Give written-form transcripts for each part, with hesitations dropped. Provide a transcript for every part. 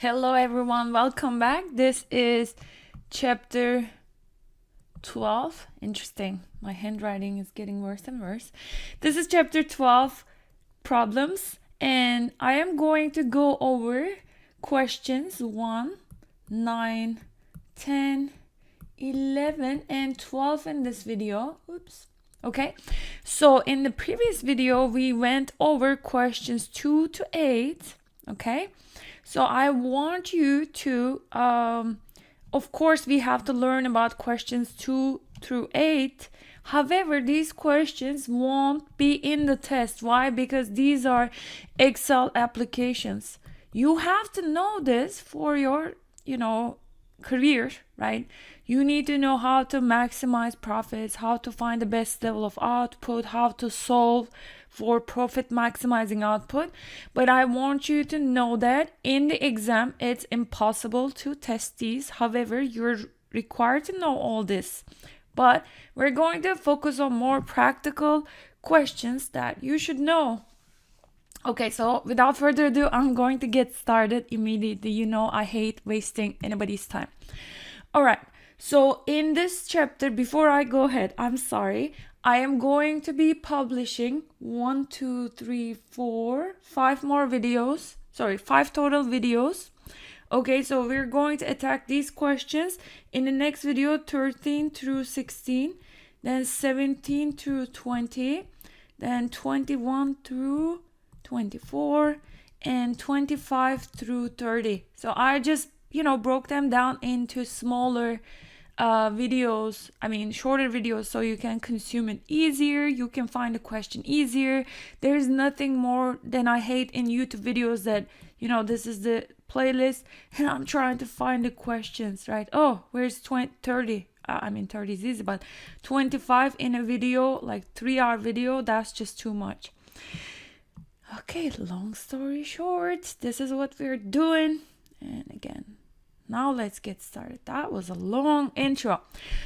Hello everyone, welcome back. This is chapter 12. Interesting. My handwriting is getting worse and worse. This is chapter 12, problems, and I am going to go over questions 1, 9, 10, 11, and 12 in this video. Oops. Okay, so in the previous video, we went over questions 2 to 8. Okay, so I want you to, of course, we have to learn about questions 2 through 8. However, these questions won't be in the test. Why? Because these are Excel applications. You have to know this for your, career, right? You need to know how to maximize profits, how to find the best level of output, how to solve for profit maximizing output. But I want you to know that in the exam, it's impossible to test these. However, you're required to know all this. But we're going to focus on more practical questions that you should know. Okay, so without further ado, I'm going to get started immediately. You know, I hate wasting anybody's time. All right, so in this chapter, before I go ahead, I'm sorry, I am going to be publishing 5 more videos. Sorry, 5 total videos. Okay, so we're going to attack these questions in the next video, 13 through 16, then 17 through 20, then 21 through 24, and 25 through 30. So I just, broke them down into smaller videos, shorter videos, so you can consume it easier, you can find the question easier. There's nothing more than I hate in YouTube videos that, this is the playlist and I'm trying to find the questions, right? Oh, where's 30? 30 is easy, but 25 in a video, like 3-hour video, that's just too much. Okay, long story short, this is what we're doing. And again, now let's get started. That was a long intro.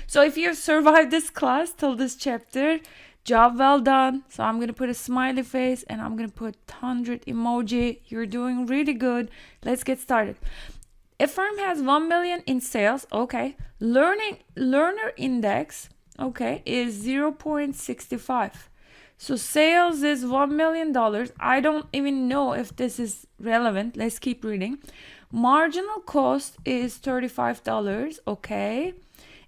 So if you survived this class till this chapter, job well done. So I'm going to put a smiley face and I'm going to put 100 emoji. You're doing really good. Let's get started. A firm has 1 million in sales. Okay. Learner index, okay, is 0.65. So sales is $1 million. I don't even know if this is relevant. Let's keep reading. Marginal cost is $35. Okay.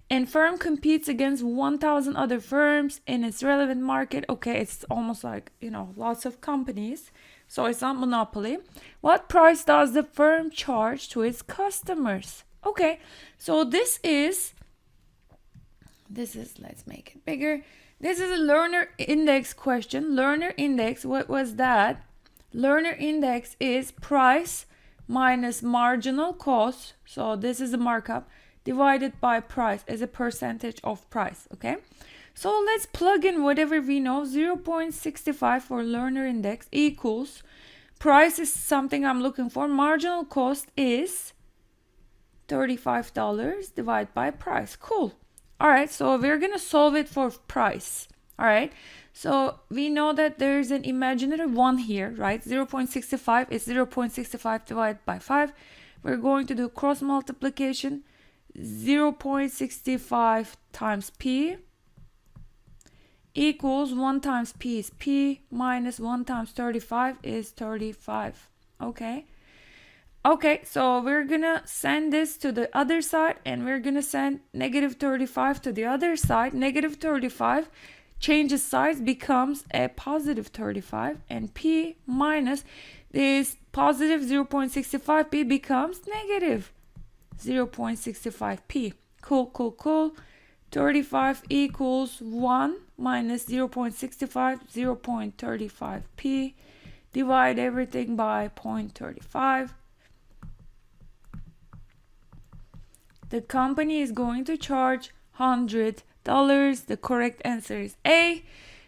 And firm competes against 1,000 other firms in its relevant market. Okay, it's almost like, lots of companies. So it's not monopoly. What price does the firm charge to its customers? Okay, so this is, let's make it bigger. This is a learner index question. Learner index, what was that? Learner index is price minus marginal cost. So this is a markup divided by price as a percentage of price. Okay. So let's plug in whatever we know. 0.65 for learner index equals price is something I'm looking for. Marginal cost is $35 divided by price. Cool. All right, so we're going to solve it for price. All right, so we know that there's an imaginary 1 here, right? 0.65 is 0.65 divided by 5. We're going to do cross multiplication. 0.65 times P equals 1 times P is P minus 1 times 35 is 35. Okay. Okay, so we're gonna send this to the other side and we're gonna send negative 35 to the other side. Negative 35 changes size, becomes a positive 35, and P minus this positive 0.65 P becomes negative 0.65 P. Cool. 35 equals 1 minus 0.65, 0.35 P. Divide everything by 0.35. The company is going to charge $100. The correct answer is A.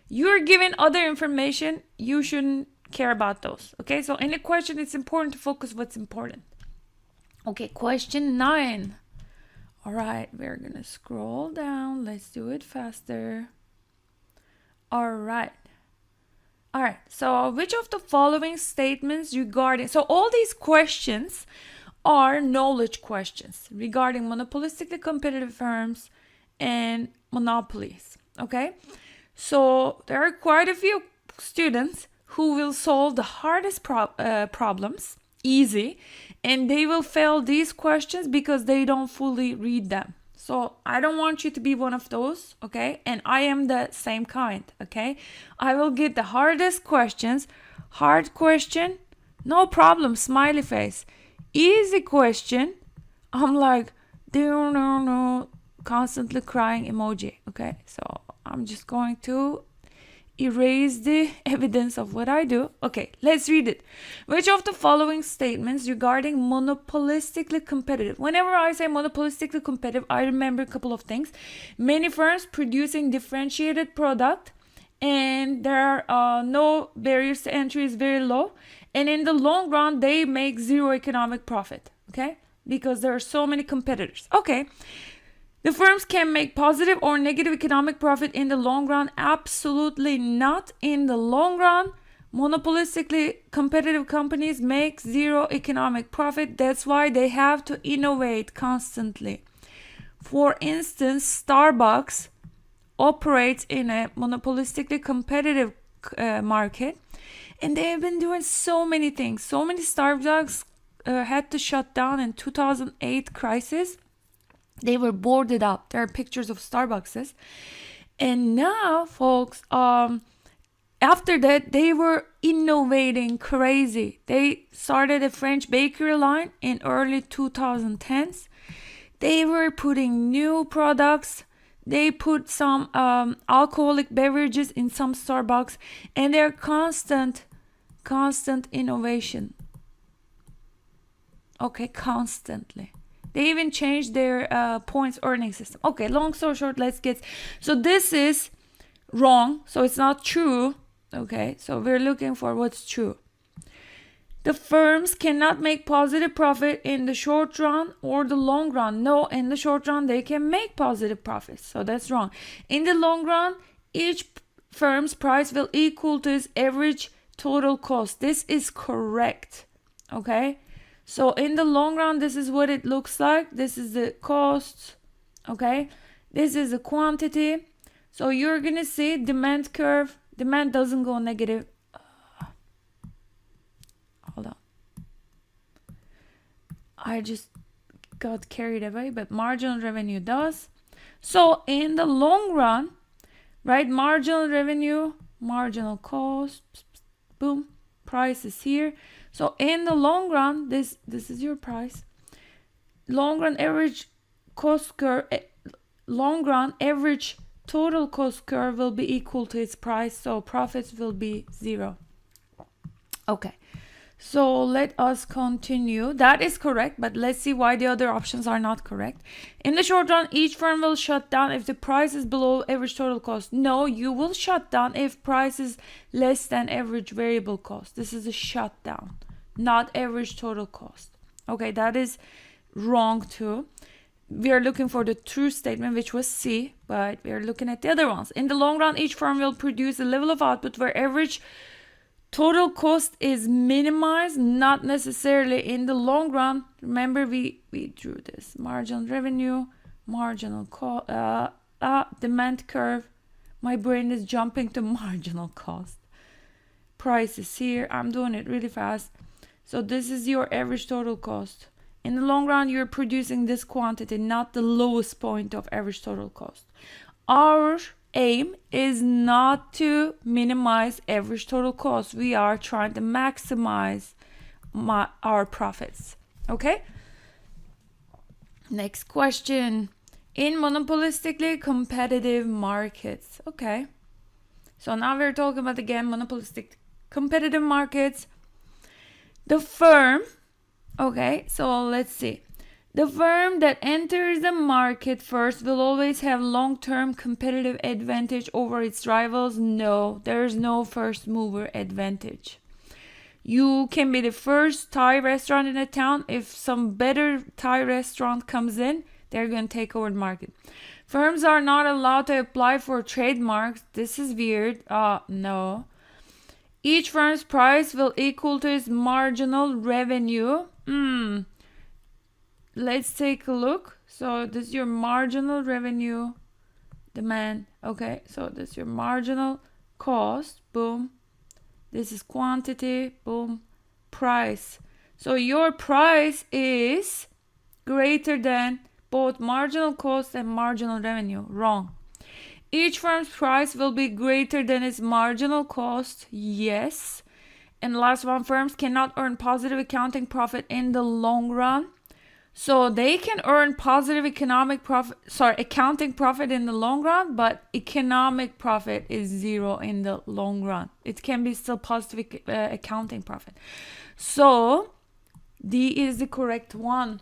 You're given other information. You shouldn't care about those. Okay, so in a question, it's important to focus what's important. Okay, question 9. All right, we're going to scroll down. Let's do it faster. All right. So which of the following statements regarding... So all these questions are knowledge questions regarding monopolistically competitive firms and monopolies. Okay, so there are quite a few students who will solve the hardest problems easy, and they will fail these questions because they don't fully read them. So I don't want you to be one of those, okay? And I am the same kind, okay? I will get the hardest questions. Hard question, no problem, smiley face. Easy question, I'm like, no, constantly crying emoji, okay? So I'm just going to erase the evidence of what I do. Okay, let's read it. Which of the following statements regarding monopolistically competitive? Whenever I say monopolistically competitive, I remember a couple of things. Many firms producing differentiated product, and there are no barriers to entry is very low, and in the long run they make zero economic profit, okay, because there are so many competitors. Okay, the firms can make positive or negative economic profit in the long run. Absolutely not. In the long run, monopolistically competitive companies make zero economic profit. That's why they have to innovate constantly. For instance, Starbucks operates in a monopolistically competitive market, and they have been doing so many things. So many Starbucks had to shut down in 2008 crisis. They were boarded up. There are pictures of Starbucks. And now, folks, after that, they were innovating crazy. They started a French bakery line in early 2010s. They were putting new products. They put some alcoholic beverages in some Starbucks. And they're constant innovation. Okay, constantly. They even changed their points earning system. Okay, long story short, let's get... So this is wrong. So it's not true. Okay, so we're looking for what's true. The firms cannot make positive profit in the short run or the long run. No, in the short run, they can make positive profits. So that's wrong. In the long run, each firm's price will equal to its average total cost. This is correct. Okay. So in the long run, this is what it looks like. This is the cost, okay? This is the quantity. So you're going to see demand curve. Demand doesn't go negative. Hold on. I just got carried away, but marginal revenue does. So in the long run, right, marginal revenue, marginal cost, boom, price is here. So in the long run, this is your price. Long run average cost curve, long run average total cost curve will be equal to its price. So profits will be zero. Okay. So let us continue. That is correct, but let's see why the other options are not correct. In the short run, each firm will shut down if the price is below average total cost. No, you will shut down if price is less than average variable cost. This is a shutdown, not average total cost. Okay, that is wrong too. We are looking for the true statement, which was C, but we are looking at the other ones. In the long run, each firm will produce a level of output where average total cost is minimized, not necessarily in the long run. Remember, we drew this marginal revenue, marginal cost, demand curve. My brain is jumping to marginal cost. Price is here. I'm doing it really fast. So this is your average total cost. In the long run, you're producing this quantity, not the lowest point of average total cost. Our aim is not to minimize average total cost. We are trying to maximize our profits. Okay? Next question. In monopolistically competitive markets. Okay. So now we're talking about, again, monopolistic competitive markets. The firm, okay, so let's see. The firm that enters the market first will always have long-term competitive advantage over its rivals. No, there's no first mover advantage. You can be the first Thai restaurant in a town. If some better Thai restaurant comes in, they're going to take over the market. Firms are not allowed to apply for trademarks. This is weird. No. Each firm's price will equal to its marginal revenue. let's take a look. So this is your marginal revenue demand. Okay, so this is your marginal cost. Boom. This is quantity. Boom. Price. So your price is greater than both marginal cost and marginal revenue. Wrong. Each firm's price will be greater than its marginal cost. Yes. And last one, firms cannot earn positive accounting profit in the long run. So they can earn positive accounting profit in the long run, but economic profit is zero in the long run. It can be still positive accounting profit. So D is the correct one.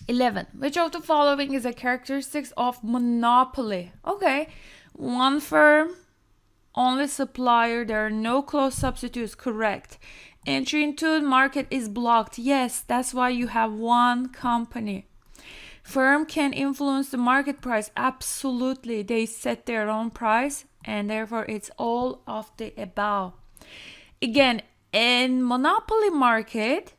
11. Which of the following is a characteristics of monopoly? Okay, one firm, only supplier, there are no close substitutes. Correct. Entry into the market is blocked. Yes, that's why you have one company. Firm can influence the market price. Absolutely, they set their own price, and therefore it's all of the above. Again, in monopoly market,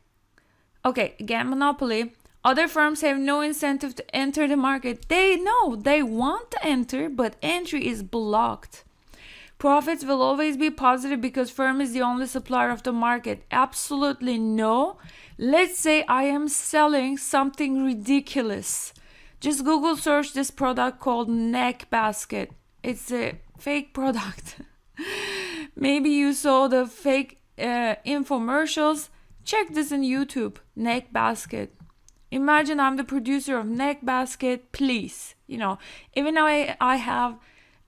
monopoly, other firms have no incentive to enter the market. They know they want to enter, but entry is blocked. Profits will always be positive because firm is the only supplier of the market. Absolutely no. Let's say I am selling something ridiculous. Just Google search this product called neck basket. It's a fake product. Maybe you saw the fake infomercials. Check this in YouTube. Neck basket. Imagine I'm the producer of neck basket. Please, even though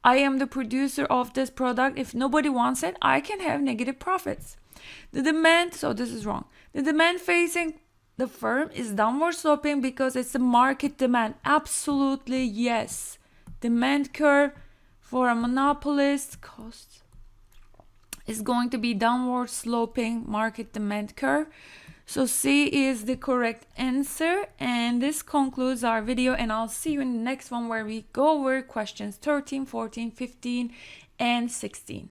I am the producer of this product. If nobody wants it, I can have negative profits. The demand, so this is wrong. The demand facing the firm is downward sloping because it's a market demand. Absolutely yes. Demand curve for a monopolist cost is going to be downward sloping market demand curve. So C is the correct answer, and this concludes our video, and I'll see you in the next one where we go over questions 13, 14, 15, and 16.